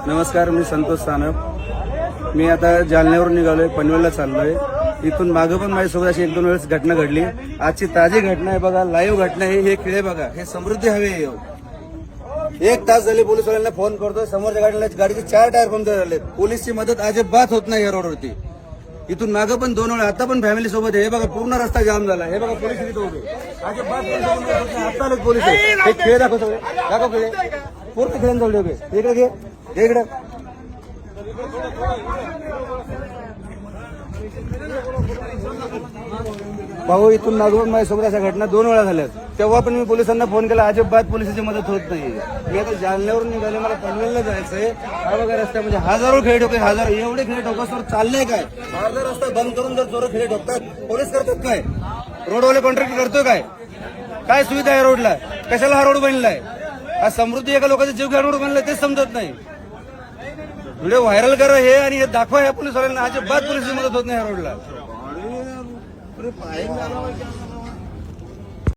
नमस्कार, मी संतोष सानप. मी आता जालन्यावरून निघालोय, पनवेलला चाललोय. इथून मागं पण माझ्यासोबत अशी 1-2 वेळेस घटना घडली. आजची ताजी घटना आहे बघा, लाईव्ह घटना आहे. हे खिळे बघा, हे समृद्धी हवे. 1 तास झाले पोलिसवाल्यांना फोन करतोय. समोरच्या गाडीचे 4 टायर पंक्चर झाले. पोलीसची मदत अजिबात होत नाही या रोडवरती. इथून मागं पण 2 वेळा, आता पण फॅमिली सोबत आहे. हे बघा, पूर्ण रस्ता जाम झाला. हे बघा, पोलीस इथे उभे. अजिबात आता आले पोलीस. हे खेळ दाखव, सगळे दाखव खेळ. पूर्ण खेळांना जवळ उभे. इकडे घे, इकडे. भाऊ, इथून मागून माझ्यासोबत अशा घटना 2 वेळा झाल्यात. तेव्हा पण मी पोलिसांना फोन केला, अजिबात पोलिसांची मदत होत नाही. मी आता जालन्यावरून निघाले, मला पनवेलला जायचंय. हा बघा रस्त्यामध्ये हजारो खेळ ठोके, हजारो एवढे खेळ ठोकासवर चाललंय काय? हा जर रस्ता बंद करून जर चोर खेळ ठोकतात, पोलीस करतात काय? रोडवाले कॉन्ट्रॅक्ट करतो काय? काय सुविधा आहे रोडला? कशाला हा रोड बनलाय? हा समृद्धी एका लोकांचा जीव घ्या रोड बनलाय, तेच समजत नाही. व्हिडिओ व्हायरल करा हे आणि हे दाखवा या पोलिसवाल्यांना. अजिबात पोलिसची मदत होत नाही या रोडला.